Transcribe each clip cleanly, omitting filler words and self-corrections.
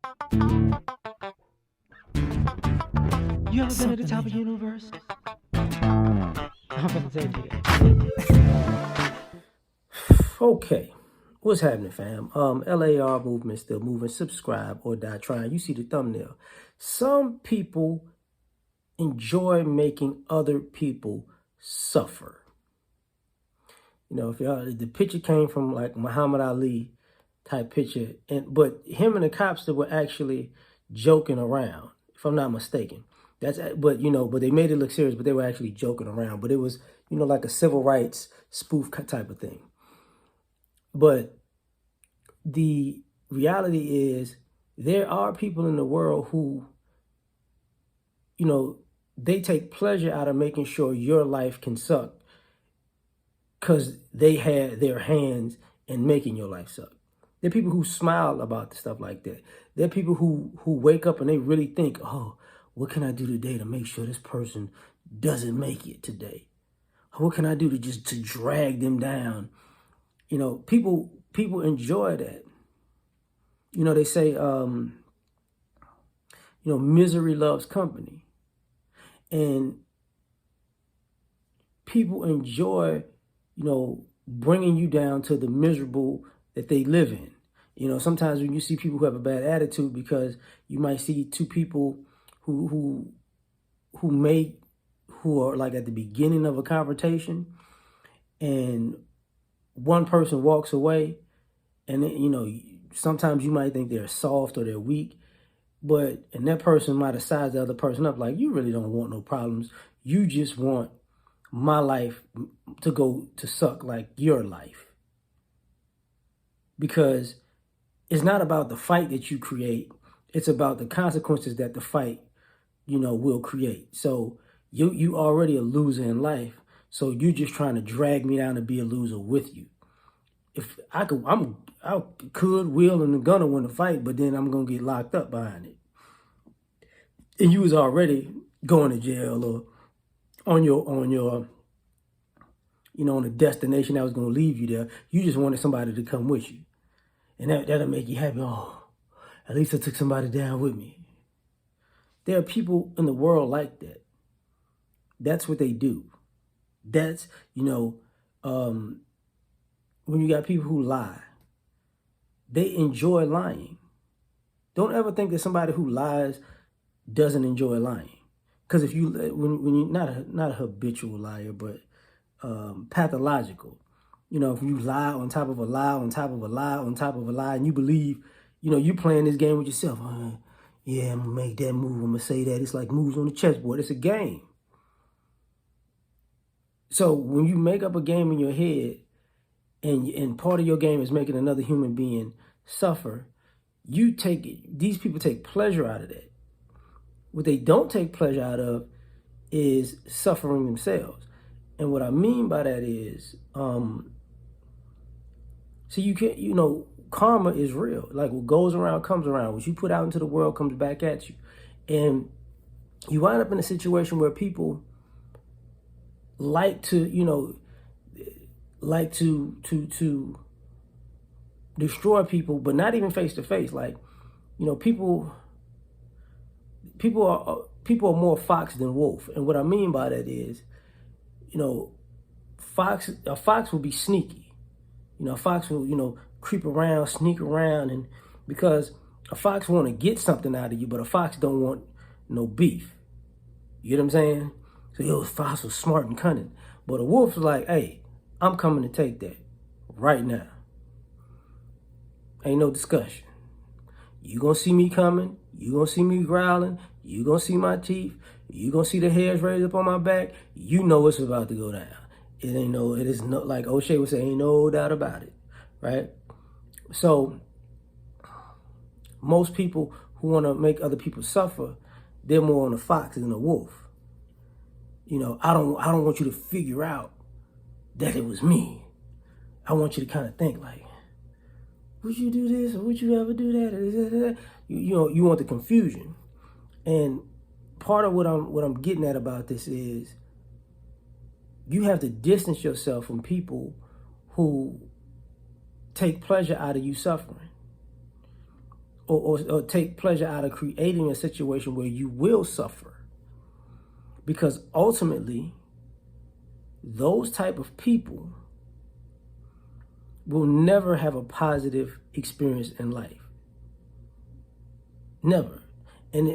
You ever been at the top of the universe? I'm gonna take you. Okay. What's happening, fam? L.A.R. movement still moving. Subscribe or die trying. You see the thumbnail. Some people enjoy making other people suffer. You know, if y'all, the picture came from like Muhammad Ali type picture, but him and the cops that were actually joking around, if I'm not mistaken. But they made it look serious, but they were actually joking around. But it was, like a civil rights spoof type of thing. But the reality is there are people in the world who, they take pleasure out of making sure your life can suck because they had their hands in making your life suck. There are people who smile about the stuff like that. There are people who wake up and they really think, oh, what can I do today to make sure this person doesn't make it today? What can I do to drag them down? People enjoy that. They say, misery loves company. And people enjoy, bringing you down to the miserable that they live in. Sometimes when you see people who have a bad attitude, because you might see two people who are like at the beginning of a confrontation, and one person walks away, and sometimes you might think they're soft or they're weak, and that person might have sized the other person up like, you really don't want no problems. You just want my life to go to suck like your life. Because it's not about the fight that you create. It's about the consequences that the fight, will create. So you already a loser in life. So you're just trying to drag me down to be a loser with you. If I could, will, and gonna win the fight, but then I'm gonna get locked up behind it. And you was already going to jail or on your on a destination that was gonna leave you there. You just wanted somebody to come with you, and that'll make you happy. Oh, at least I took somebody down with me. There are people in the world like that. That's what they do. That's when you got people who lie, they enjoy lying. Don't ever think that somebody who lies doesn't enjoy lying. Because if you, when you're not a habitual liar, but pathological, if you lie on top of a lie, on top of a lie, on top of a lie, and you believe, you playing this game with yourself. Yeah, I'm going to make that move. I'm going to say that. It's like moves on the chessboard. It's a game. So when you make up a game in your head, and part of your game is making another human being suffer, these people take pleasure out of that. What they don't take pleasure out of is suffering themselves. And what I mean by that is, so you can't, karma is real. Like what goes around comes around. What you put out into the world comes back at you. And you wind up in a situation where people like to destroy people, but not even face to face. Like, people are more fox than wolf. And what I mean by that is, a fox will be sneaky. A fox will, creep around, sneak around, and because a fox want to get something out of you, but a fox don't want no beef. You know what I'm saying? So fox was smart and cunning. But a wolf's like, hey, I'm coming to take that right now. Ain't no discussion. You gonna see me coming. You gonna see me growling. You gonna see my teeth. You gonna see the hairs raised up on my back. You know it's about to go down. It is no, like O'Shea would say, ain't no doubt about it, right? So most people who want to make other people suffer, they're more on the fox than the wolf. I don't want you to figure out that it was me. I want you to kind of think like, would you do this or would you ever do that? You want the confusion. And part of what I'm getting at about this is you have to distance yourself from people who take pleasure out of you suffering, or take pleasure out of creating a situation where you will suffer. Because ultimately, those type of people will never have a positive experience in life. Never. And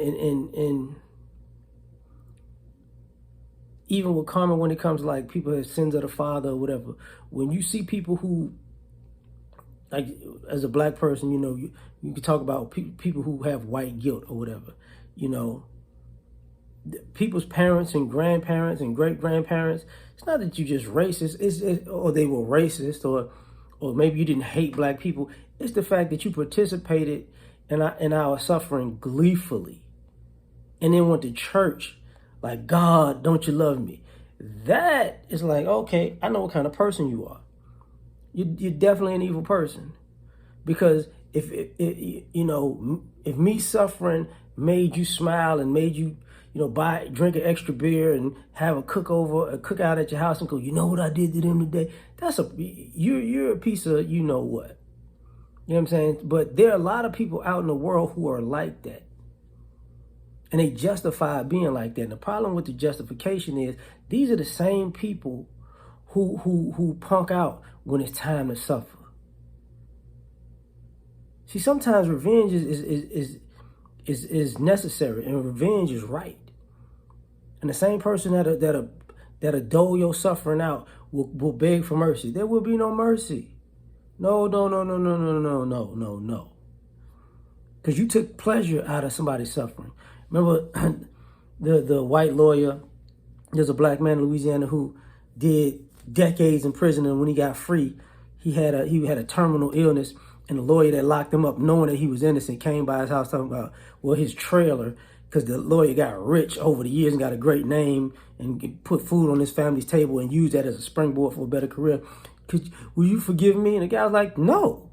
even with karma, when it comes to like people who have sins of the father or whatever, when you see people who, like as a black person, you know, you can talk about people who have white guilt or whatever, you know, people's parents and grandparents and great-grandparents, it's not that you just racist, or they were racist, or maybe you didn't hate black people. It's the fact that you participated in our suffering gleefully and then went to church like, God, don't you love me? That is like, okay, I know what kind of person you are. You're definitely an evil person. Because if me suffering made you smile and made you, drink an extra beer and have a cookout at your house and go, you know what I did to them today? You're a piece of you know what. You know what I'm saying? But there are a lot of people out in the world who are like that. And they justify being like that. And the problem with the justification is these are the same people who punk out when it's time to suffer. See, sometimes revenge is necessary, and revenge is right. And the same person that'll dole your suffering out will beg for mercy. There will be no mercy. No. Because you took pleasure out of somebody's suffering. Remember the white lawyer, there's a black man in Louisiana who did decades in prison, and when he got free, he had a terminal illness, and the lawyer that locked him up, knowing that he was innocent, came by his house talking about, well, his trailer, because the lawyer got rich over the years and got a great name and put food on his family's table and used that as a springboard for a better career. Will you forgive me? And the guy was like, no.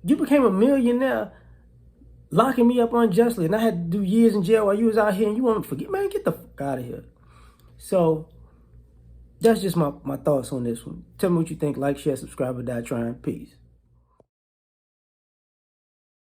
You became a millionaire locking me up unjustly, and I had to do years in jail while you was out here, and you want to forget? Man, get the fuck out of here. So that's just my thoughts on this one. Tell me what you think. Like, share, subscribe, or die trying. Peace.